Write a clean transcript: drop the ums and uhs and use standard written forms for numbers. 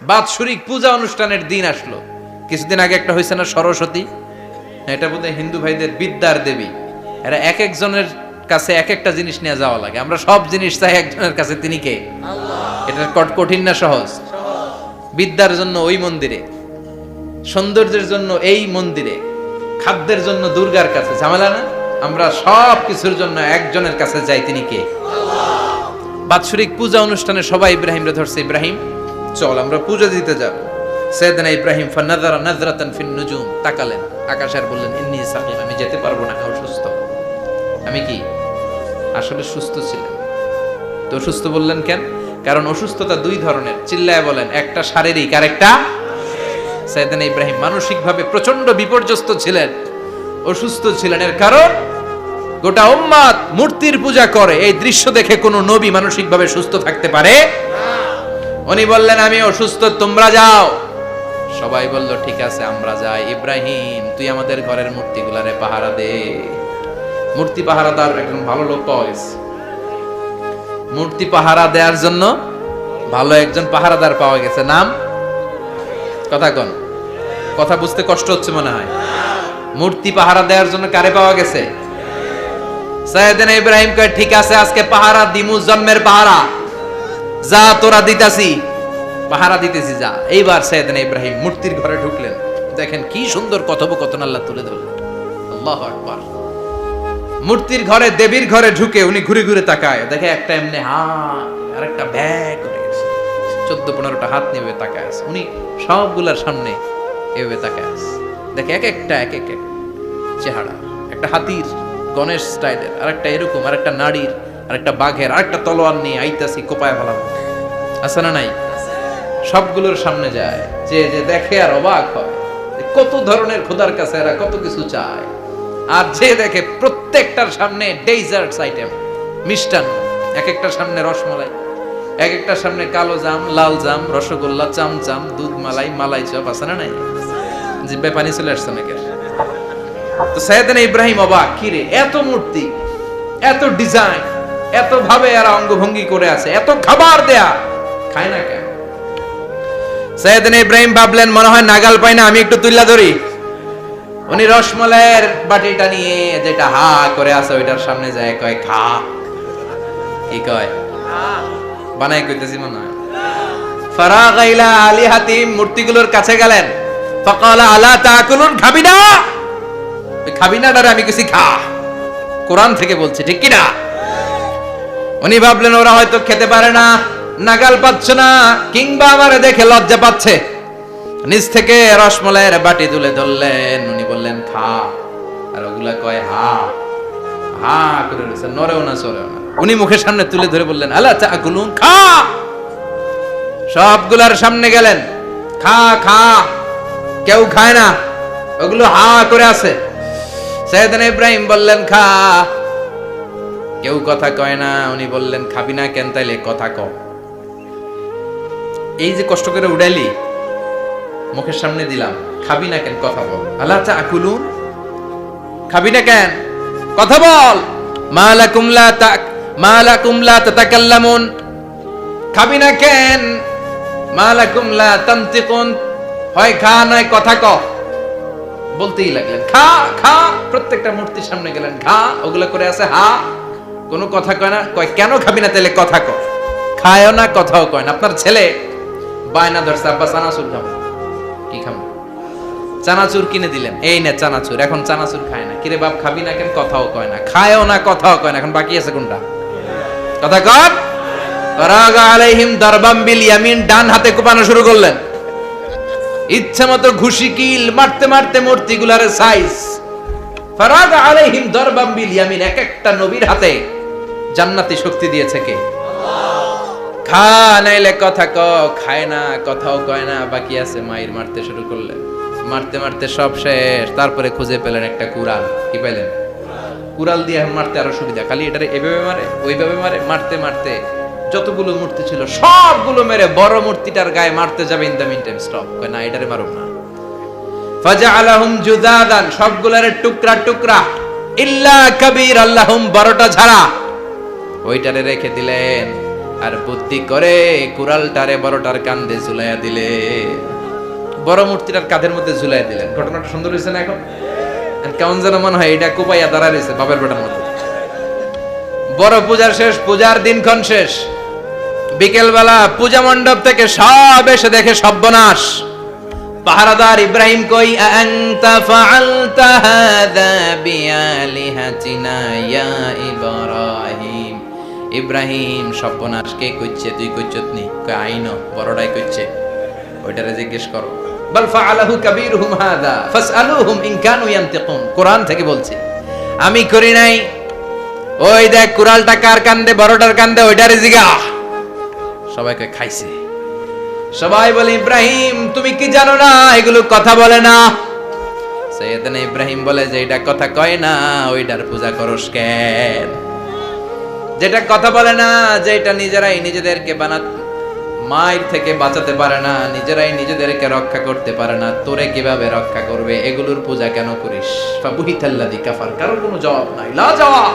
বাৎসরিক পূজা অনুষ্ঠানের দিন আসলো। কিছুদিন আগে একটা হয়েছে না সরস্বতী, এটা বোধহয় হিন্দু ভাইদের বিদ্যার দেবী। এরা এক একজনের কাছে এক একটা জিনিস নিয়ে যাওয়া লাগে। আমরা সব জিনিস চাই একজনের কাছে, তিনি কে? আল্লাহ। এটা কঠিন না সহজ? বিদ্যার জন্য ওই মন্দিরে, সৌন্দর্যের জন্য এই মন্দিরে, খাদ্যের জন্য দুর্গার কাছে, ঝামেলা না? আমরা সব কিছুর জন্য একজনের কাছে যাই, তিনি কে? আল্লাহ। বাৎসরিক পূজা অনুষ্ঠানে সবাই ইব্রাহিমরে ধরছে, ইব্রাহিম চল আমরা পূজা দিতে যাব। সাইয়েদনা ইব্রাহিম ফানাযারা নাযরাতান ফিন নুজুম, তাকালেন আকাশে আর বললেন ইন্নী সাকিম, আমি যেতে পারবো না, অসুস্থ। আমি কি আসলে সুস্থ ছিলেন? তো অসুস্থ বললেন কেন? কারণ অসুস্থতা দুই ধরনের, চিল্লায় বলেন, একটা শারীরিক আর একটা। সাইয়েদনা ইব্রাহিম মানসিকভাবে প্রচন্ড বিপর্যস্ত ছিলেন, অসুস্থ ছিলেন। এর কারণ গোটা উম্মত মূর্তির পূজা করে, এই দৃশ্য দেখে কোনো নবী মানসিকভাবে সুস্থ থাকতে পারে না। উনি বললেন আমি অসুস্থ, তোমরা যাও। সবাই বলল ঠিক আছে আমরা যাই। ইব্রাহিম তুই আমাদের ঘরের মূর্তিগুলারে পাহারা দে। মূর্তি পাহারাদার একজন ভালো লোক পাওয়া গেছে, মূর্তি পাহারা দেওয়ার জন্য ভালো একজন পাহারাদার পাওয়া গেছে। নাম? কথা কন, কথা বুঝতে কষ্ট হচ্ছে মনে হয়। মূর্তি পাহারা দেওয়ার জন্য কারে পাওয়া গেছে? সাইয়েদনা ইব্রাহিম কয় ঠিক আছে আজকে পাহারা দিমু, জন্মের পাহারা। যা তোরা দিতাছি, পাহারা দিতেছি যা। এইবার সাইয়েদনা ইব্রাহিম মূর্তির ঘরে ঢুকলেন। দেখেন কি সুন্দর কথোপকথন আল্লাহ তুলে ধরলেন। আল্লাহু আকবার। মূর্তির ঘরে, দেবীর ঘরে ঢুকে উনি ঘুরে ঘুরে তাকায়, দেখে একটা এমনি হাত আর একটা ব্যাগ করে গেছে, 14-15টা হাত নিয়ে তাকায় আছে। উনি সবগুলার সামনে এভাবে তাকায় আছে, দেখে এক একটা এক এক চেহারা, একটা হাতির গণেশ স্টাইলের, আর একটা এরকম, আর একটা নারীর, আর একটা বাঘের, আর একটা তলোয়ার নিয়ে আইতাছি কোপায় ফেলাম। আছে না নাই? সবগুলোর সামনে যায়, যে যে দেখে আর অবাক হয় কত ধরনের খোদার কাছে এরা কত কিছু চায়। আর যে দেখে প্রত্যেকটার সামনে ডেজার্টস আইটেম, মিষ্টান্ন, এক একটার সামনে রসমালাই, এক একটার সামনে কালো জাম, লাল জাম, রসগোল্লা, চামচাম, দুধ মালাই, মালাই চপ। আছে না নাই? জিব্বায় পানি চলে আসছে নাকি? তো সাইয়েদনা ইব্রাহিম অবাক, কি রে এত মূর্তি, এত ডিজাইন, এত ভাবে এরা অঙ্গভঙ্গি করে আছে, এত খাবার দেয়া, খায় না কেন? সাইয়েদনা ইব্রাহিম ভাবলেন মনে হয় নাগাল পাই না, আমি একটু তুইলা ধরি। উনি রসমালাইয়ের বাটিটা নিয়ে যেটা হা করে আছে ওইটার সামনে যায়, কয় খা। কি কয়? বানাই কইতেছি মনে হয়। ফারাগা ইলা আলিহাতিম, মূর্তিগুলোর কাছে গেলেন। ফাকালা আলা তাকুলুন, খাবি না? খাবি না ডারে আমি কিছু খা, কোরআন থেকে বলছে, ঠিক কি না? উনি ভাবলেন ওরা হয়তো খেতে পারে না, নাগাল পাচ্ছে না, কিংবা আমারে দেখে লজ্জা পাচ্ছে। নিজ থেকে রসমালাইয়ের বাটি তুলে ধরলেন, উনি বললেন খা। আর ওগুলা কয় হা হা করে রয়েছে, নরেও না সরেও না। উনি মুখের সামনে তুলে ধরে বললেন আলা তাকুলুন, খা। সবগুলার সামনে গেলেন, খা খা। কেউ খায় না, ওগুলো হা করে আছে। সাইয়েদনা ইব্রাহিম বললেন খা, কেউ কথা কয় না। উনি বললেন খাবি না কেন? তাইলে কথা ক। এই যে কষ্ট করে উড়াইলি, মুখের সামনে দিলাম, খাবি না কেন? কথা বল। আলা তাকুলুন, খাবি না কেন? কথা বল। মালাকুম লা তাতাকাল্লামুন, খাবি না কেন? মালাকুম লা তানতিকুন, হয় খা নয় কথা ক। বলতেই লাগলেন খা খা। প্রত্যেকটা মূর্তির সামনে গেলেন, খা। ওগুলো করে আছে হা, কোনো কথা কয় না। কয় কেন খাবি না? তাহলে কথা ক। খায়ও না, কথাও কয় না। আপনার ছেলে বায়না ধরছে, আব্বা চানাচুর খাবো। কি খাবো? চানাচুর কিনে দিলেন, এই না চানাচুর। এখন চানাচুর খায় না। কিরে বাপ খাবি না কেন? কথাও কয় না, খায়ও না, কথাও কয় না। এখন বাকি আছে কোনটা? কথা কর। ফারাগা আলাইহিম দারবাম বিল ইয়ামিন, ডান হাতে কোপানো শুরু করলেন। ইচ্ছা মতো ঘুষি কিল মারতে মারতে মূর্তিগুলারে সাইজ। ফারাগা আলাইহিম দারবাম বিল ইয়ামিন, এক একটা নবীর হাতে জান্নাতি শক্তি দিয়েছে কে? খা নাইলে কথা ক। খায় না, কথাও কয় না, বাকি আছে। মাইর মারতে শুরু করলেন, মারতে মারতে সব শেষ। তারপরে খুঁজে পেলেন একটা কুড়াল। কি পেলেন? কুড়াল দিয়ে মারতে আরো সুবিধা, খালি এটারে এভাবে মারে, ওইভাবে মারে। মারতে মারতে যতগুলো মূর্তি ছিল সবগুলো মেরে বড় মূর্তিটার গায়ে মারতে যাবে, in the meantime stop, কয় না এটারে মারুম না। ফাজআলাহুম জুদাদান, সবগুলোরে টুকরা টুকরা। ইল্লা কাবীর আল্লাহুম, বড়টা ছাড়া ওইটারে রেখে দিলেন। আর বুদ্ধি করে কুড়ালটারে বড়টার কান্দে ঝুলাইয়া দিলে, বড় মূর্তিটার কাঁধের মধ্যে ঝুলাইয়া দিলেন। ঘটনাটা সুন্দর হয়েছে না? এখন কেমন যেন মনে হয় এটা কোপাইয়া দাঁড়া রয়েছে বাবার বেটার মতো। বড় পূজার শেষ, পূজার দিনক্ষণ শেষ। বিকেল বেলা পূজা মণ্ডপ থেকে সব এসে দেখে সর্বনাশ। পাহারাদার ইব্রাহিম কই, আনতা ফাআলতা হাযা বিআলিহাতিনা ইয়া ইব্রাহিম। ইব্রাহিম, সর্বনাশ কে কইছে? তুই কইছত নি? কই আইনো বড়টাই কইছে, ওইটারে জিজ্ঞেস করো। বাল ফাআলাহু কাবীরুহুম হাযা ফাসআলুহুম ইন কানু ইয়ানতিকুন। কোরআন থেকে বলছি, আমি করি নাই। ওই দেখ কুড়ালটা কার কান্দে, বড়টার কান্দে, ওইটারে জিগা। সবাইকে খাইছে। সবাই বলে, ইব্রাহিম তুমি কি জানো না এগুলো কথা বলে না? সৈয়দনা ইব্রাহিম বলে, যে এটা কথা কয় না ওইটার পূজা করস কেন? যেটা কথা বলে না, যেটা নিজেরাই নিজেদেরকে মায়ের থেকে বাঁচাতে পারে না, নিজেরাই নিজেদেরকে রক্ষা করতে পারে না, তোরে কিভাবে রক্ষা করবে? এগুলোর পূজা কেন করিস? ফাবুহিতাল্লাযী কাফার। কারো কোনো জবাব নাই, লা জবাব।